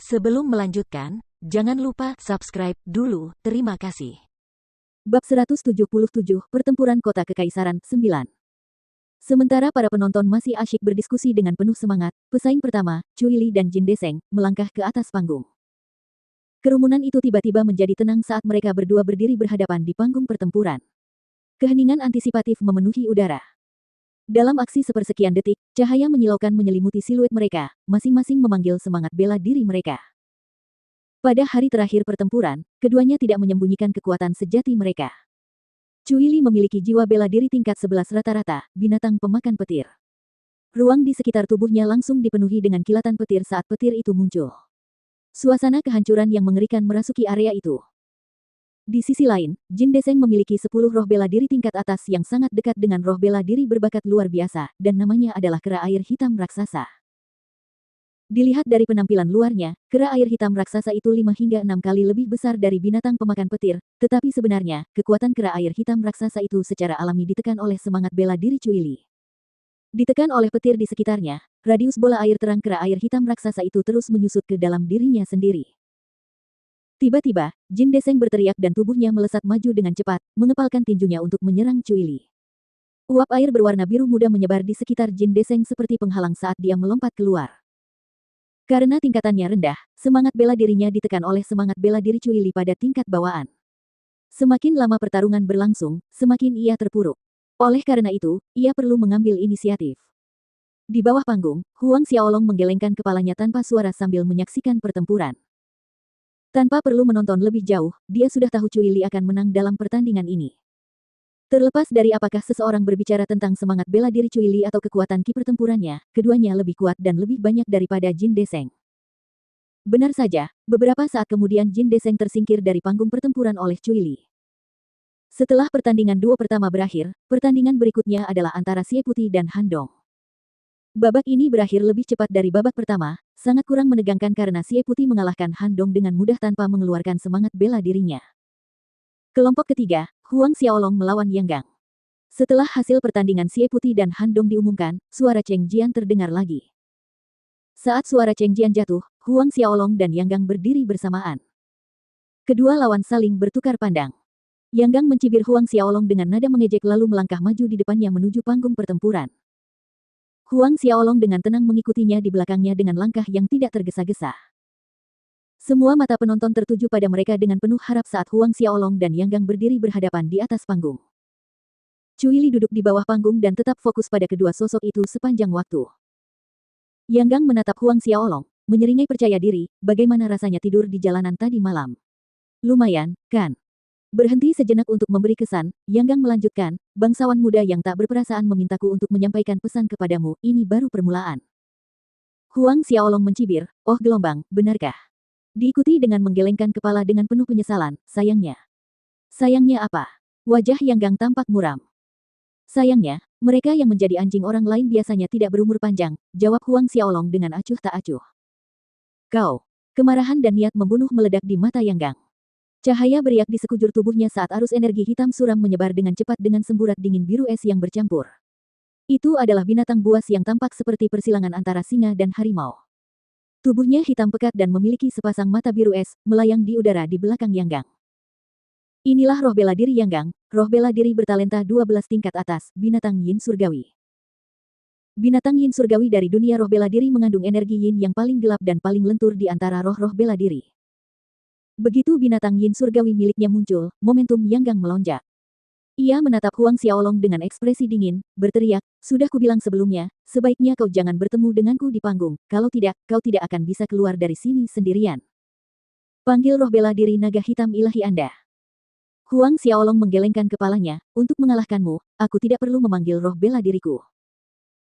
Sebelum melanjutkan, jangan lupa subscribe dulu, terima kasih. Bab 177, Pertempuran Kota Kekaisaran 9. Sementara para penonton masih asyik berdiskusi dengan penuh semangat, pesaing pertama, Cui Li dan Jin Deseng, melangkah ke atas panggung. Kerumunan itu tiba-tiba menjadi tenang saat mereka berdua berdiri berhadapan di panggung pertempuran. Keheningan antisipatif memenuhi udara. Dalam aksi sepersekian detik, cahaya menyilaukan menyelimuti siluet mereka, masing-masing memanggil semangat bela diri mereka. Pada hari terakhir pertempuran, keduanya tidak menyembunyikan kekuatan sejati mereka. Cui Li memiliki jiwa bela diri tingkat 11 rata-rata, binatang pemakan petir. Ruang di sekitar tubuhnya langsung dipenuhi dengan kilatan petir saat petir itu muncul. Suasana kehancuran yang mengerikan merasuki area itu. Di sisi lain, Jin Deseng memiliki 10 roh bela diri tingkat atas yang sangat dekat dengan roh bela diri berbakat luar biasa, dan namanya adalah kera air hitam raksasa. Dilihat dari penampilan luarnya, kera air hitam raksasa itu 5 hingga 6 kali lebih besar dari binatang pemakan petir, tetapi sebenarnya, kekuatan kera air hitam raksasa itu secara alami ditekan oleh semangat bela diri Cui Li. Ditekan oleh petir di sekitarnya, radius bola air terang kera air hitam raksasa itu terus menyusut ke dalam dirinya sendiri. Tiba-tiba, Jin Deseng berteriak dan tubuhnya melesat maju dengan cepat, mengepalkan tinjunya untuk menyerang Cui Li. Uap air berwarna biru muda menyebar di sekitar Jin Deseng seperti penghalang saat dia melompat keluar. Karena tingkatannya rendah, semangat bela dirinya ditekan oleh semangat bela diri Cui Li pada tingkat bawaan. Semakin lama pertarungan berlangsung, semakin ia terpuruk. Oleh karena itu, ia perlu mengambil inisiatif. Di bawah panggung, Huang Xiaolong menggelengkan kepalanya tanpa suara sambil menyaksikan pertempuran. Tanpa perlu menonton lebih jauh, dia sudah tahu Cui Li akan menang dalam pertandingan ini. Terlepas dari apakah seseorang berbicara tentang semangat bela diri Cui Li atau kekuatan ki pertempurannya, keduanya lebih kuat dan lebih banyak daripada Jin Deseng. Benar saja, beberapa saat kemudian Jin Deseng tersingkir dari panggung pertempuran oleh Cui Li. Setelah pertandingan duo pertama berakhir, pertandingan berikutnya adalah antara Xie Putih dan Han Dong. Babak ini berakhir lebih cepat dari babak pertama, sangat kurang menegangkan karena Xie Putih mengalahkan Han Dong dengan mudah tanpa mengeluarkan semangat bela dirinya. Kelompok ketiga, Huang Xiaolong melawan Yang Gang. Setelah hasil pertandingan Xie Putih dan Han Dong diumumkan, suara Cheng Jian terdengar lagi. Saat suara Cheng Jian jatuh, Huang Xiaolong dan Yang Gang berdiri bersamaan. Kedua lawan saling bertukar pandang. Yang Gang mencibir Huang Xiaolong dengan nada mengejek lalu melangkah maju di depannya menuju panggung pertempuran. Huang Xiaolong dengan tenang mengikutinya di belakangnya dengan langkah yang tidak tergesa-gesa. Semua mata penonton tertuju pada mereka dengan penuh harap saat Huang Xiaolong dan Yang Gang berdiri berhadapan di atas panggung. Cui Li duduk di bawah panggung dan tetap fokus pada kedua sosok itu sepanjang waktu. Yang Gang menatap Huang Xiaolong, menyeringai percaya diri, bagaimana rasanya tidur di jalanan tadi malam. Lumayan, kan? Berhenti sejenak untuk memberi kesan, Yang Gang melanjutkan, bangsawan muda yang tak berperasaan memintaku untuk menyampaikan pesan kepadamu, ini baru permulaan. Huang Xiaolong mencibir, oh gelombang, benarkah? Diikuti dengan menggelengkan kepala dengan penuh penyesalan, sayangnya. Sayangnya apa? Wajah Yang Gang tampak muram. Sayangnya, mereka yang menjadi anjing orang lain biasanya tidak berumur panjang, jawab Huang Xiaolong dengan acuh tak acuh. Kau. Kemarahan dan niat membunuh meledak di mata Yang Gang. Cahaya beriak di sekujur tubuhnya saat arus energi hitam suram menyebar dengan cepat dengan semburat dingin biru es yang bercampur. Itu adalah binatang buas yang tampak seperti persilangan antara singa dan harimau. Tubuhnya hitam pekat dan memiliki sepasang mata biru es, melayang di udara di belakang Yang Gang. Inilah roh bela diri Yang Gang, roh bela diri bertalenta 12 tingkat atas, binatang yin surgawi. Binatang yin surgawi dari dunia roh bela diri mengandung energi yin yang paling gelap dan paling lentur di antara roh-roh bela diri. Begitu binatang yin surgawi miliknya muncul, momentum Yang Gang melonjak. Ia menatap Huang Xiaolong dengan ekspresi dingin, berteriak, sudah kubilang sebelumnya, sebaiknya kau jangan bertemu denganku di panggung, kalau tidak, kau tidak akan bisa keluar dari sini sendirian. Panggil roh bela diri naga hitam ilahi Anda. Huang Xiaolong menggelengkan kepalanya, untuk mengalahkanmu, aku tidak perlu memanggil roh bela diriku.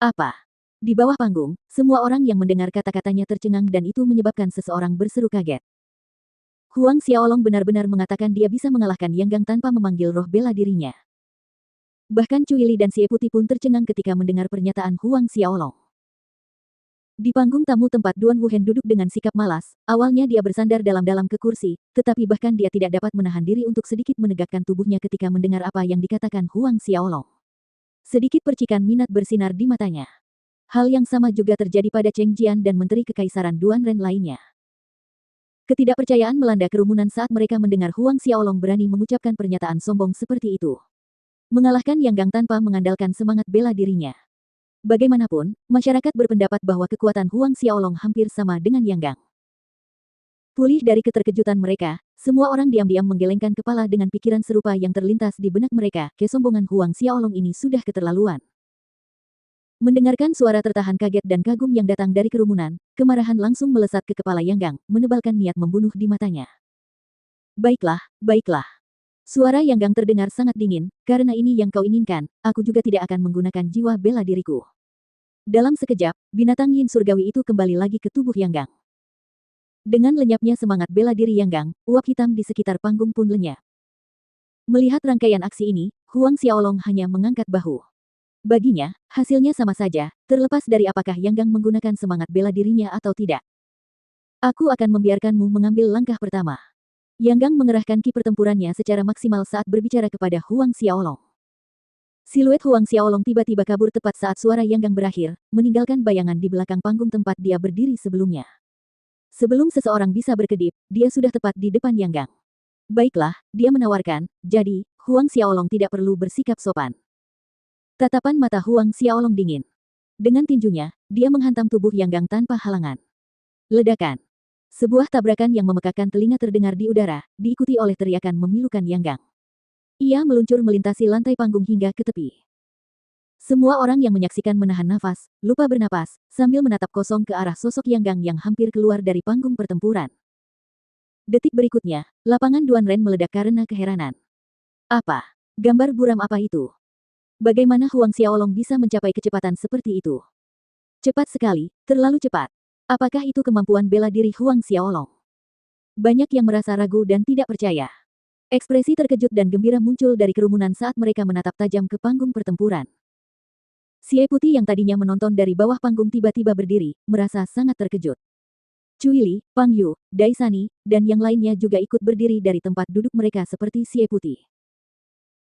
Apa? Di bawah panggung, semua orang yang mendengar kata-katanya tercengang dan itu menyebabkan seseorang berseru kaget. Huang Xiaolong benar-benar mengatakan dia bisa mengalahkan Yang Gang tanpa memanggil roh bela dirinya. Bahkan Cui Li dan Xie Putih pun tercengang ketika mendengar pernyataan Huang Xiaolong. Di panggung tamu tempat Duan Wuhen duduk dengan sikap malas, awalnya dia bersandar dalam-dalam ke kursi, tetapi bahkan dia tidak dapat menahan diri untuk sedikit menegakkan tubuhnya ketika mendengar apa yang dikatakan Huang Xiaolong. Sedikit percikan minat bersinar di matanya. Hal yang sama juga terjadi pada Cheng Jian dan Menteri Kekaisaran Duan Ren lainnya. Ketidakpercayaan melanda kerumunan saat mereka mendengar Huang Xiaolong berani mengucapkan pernyataan sombong seperti itu. Mengalahkan Yang Gang tanpa mengandalkan semangat bela dirinya. Bagaimanapun, masyarakat berpendapat bahwa kekuatan Huang Xiaolong hampir sama dengan Yang Gang. Pulih dari keterkejutan mereka, semua orang diam-diam menggelengkan kepala dengan pikiran serupa yang terlintas di benak mereka, kesombongan Huang Xiaolong ini sudah keterlaluan. Mendengarkan suara tertahan kaget dan kagum yang datang dari kerumunan, kemarahan langsung melesat ke kepala Yang Gang, menebalkan niat membunuh di matanya. Baiklah, baiklah. Suara Yang Gang terdengar sangat dingin, karena ini yang kau inginkan, aku juga tidak akan menggunakan jiwa bela diriku. Dalam sekejap, binatang yin surgawi itu kembali lagi ke tubuh Yang Gang. Dengan lenyapnya semangat bela diri Yang Gang, uap hitam di sekitar panggung pun lenyap. Melihat rangkaian aksi ini, Huang Xiaolong hanya mengangkat bahu. Baginya, hasilnya sama saja, terlepas dari apakah Yang Gang menggunakan semangat bela dirinya atau tidak. Aku akan membiarkanmu mengambil langkah pertama. Yang Gang mengerahkan ki pertempurannya secara maksimal saat berbicara kepada Huang Xiaolong. Siluet Huang Xiaolong tiba-tiba kabur tepat saat suara Yang Gang berakhir, meninggalkan bayangan di belakang panggung tempat dia berdiri sebelumnya. Sebelum seseorang bisa berkedip, dia sudah tepat di depan Yang Gang. Baiklah, dia menawarkan, jadi, Huang Xiaolong tidak perlu bersikap sopan. Tatapan mata Huang Xiaolong dingin. Dengan tinjunya, dia menghantam tubuh Yang Gang tanpa halangan. Ledakan. Sebuah tabrakan yang memekakkan telinga terdengar di udara, diikuti oleh teriakan memilukan Yang Gang. Ia meluncur melintasi lantai panggung hingga ke tepi. Semua orang yang menyaksikan menahan nafas, lupa bernapas, sambil menatap kosong ke arah sosok Yang Gang yang hampir keluar dari panggung pertempuran. Detik berikutnya, lapangan Duan Ren meledak karena keheranan. Apa? Gambar buram apa itu? Bagaimana Huang Xiaolong bisa mencapai kecepatan seperti itu? Cepat sekali, terlalu cepat. Apakah itu kemampuan bela diri Huang Xiaolong? Banyak yang merasa ragu dan tidak percaya. Ekspresi terkejut dan gembira muncul dari kerumunan saat mereka menatap tajam ke panggung pertempuran. Xie Putih yang tadinya menonton dari bawah panggung tiba-tiba berdiri, merasa sangat terkejut. Cui Li, Pang Yu, Dai Sani, dan yang lainnya juga ikut berdiri dari tempat duduk mereka seperti Xie Putih.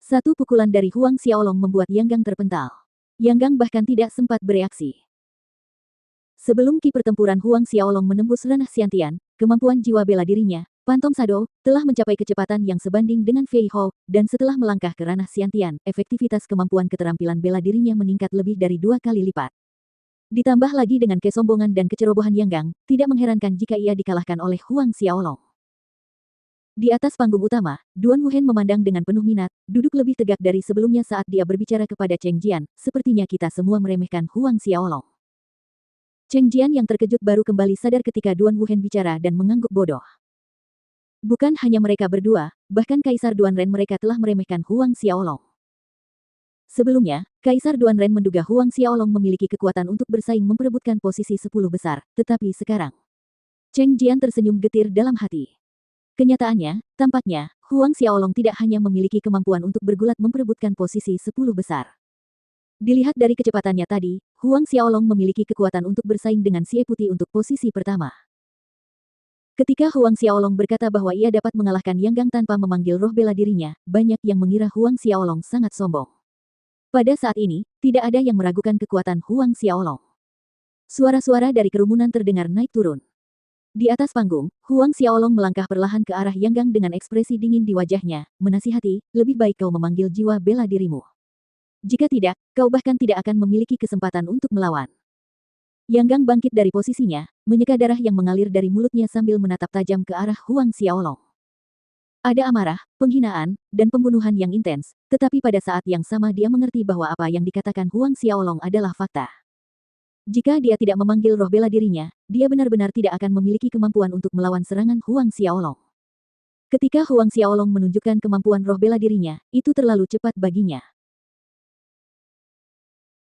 Satu pukulan dari Huang Xiaolong membuat Yang Gang terpental. Yang Gang bahkan tidak sempat bereaksi. Sebelum ki pertempuran Huang Xiaolong menembus ranah Xiantian, kemampuan jiwa bela dirinya, Phantom Shadow, telah mencapai kecepatan yang sebanding dengan Fei Hou, dan setelah melangkah ke ranah Xiantian, efektivitas kemampuan keterampilan bela dirinya meningkat lebih dari 2 kali lipat. Ditambah lagi dengan kesombongan dan kecerobohan Yang Gang, tidak mengherankan jika ia dikalahkan oleh Huang Xiaolong. Di atas panggung utama, Duan Wuhen memandang dengan penuh minat, duduk lebih tegak dari sebelumnya saat dia berbicara kepada Cheng Jian, sepertinya kita semua meremehkan Huang Xiaolong. Cheng Jian yang terkejut baru kembali sadar ketika Duan Wuhen bicara dan mengangguk bodoh. Bukan hanya mereka berdua, bahkan Kaisar Duan Ren mereka telah meremehkan Huang Xiaolong. Sebelumnya, Kaisar Duan Ren menduga Huang Xiaolong memiliki kekuatan untuk bersaing memperebutkan posisi 10 besar, tetapi sekarang. Cheng Jian tersenyum getir dalam hati. Kenyataannya, tampaknya, Huang Xiaolong tidak hanya memiliki kemampuan untuk bergulat memperebutkan posisi 10 besar. Dilihat dari kecepatannya tadi, Huang Xiaolong memiliki kekuatan untuk bersaing dengan Xie Putih untuk posisi pertama. Ketika Huang Xiaolong berkata bahwa ia dapat mengalahkan Yang Gang tanpa memanggil roh bela dirinya, banyak yang mengira Huang Xiaolong sangat sombong. Pada saat ini, tidak ada yang meragukan kekuatan Huang Xiaolong. Suara-suara dari kerumunan terdengar naik turun. Di atas panggung, Huang Xiaolong melangkah perlahan ke arah Yang Gang dengan ekspresi dingin di wajahnya, menasihati, lebih baik kau memanggil jiwa bela dirimu. Jika tidak, kau bahkan tidak akan memiliki kesempatan untuk melawan. Yang Gang bangkit dari posisinya, menyeka darah yang mengalir dari mulutnya sambil menatap tajam ke arah Huang Xiaolong. Ada amarah, penghinaan, dan pembunuhan yang intens, tetapi pada saat yang sama dia mengerti bahwa apa yang dikatakan Huang Xiaolong adalah fakta. Jika dia tidak memanggil roh bela dirinya, dia benar-benar tidak akan memiliki kemampuan untuk melawan serangan Huang Xiaolong. Ketika Huang Xiaolong menunjukkan kemampuan roh bela dirinya, itu terlalu cepat baginya.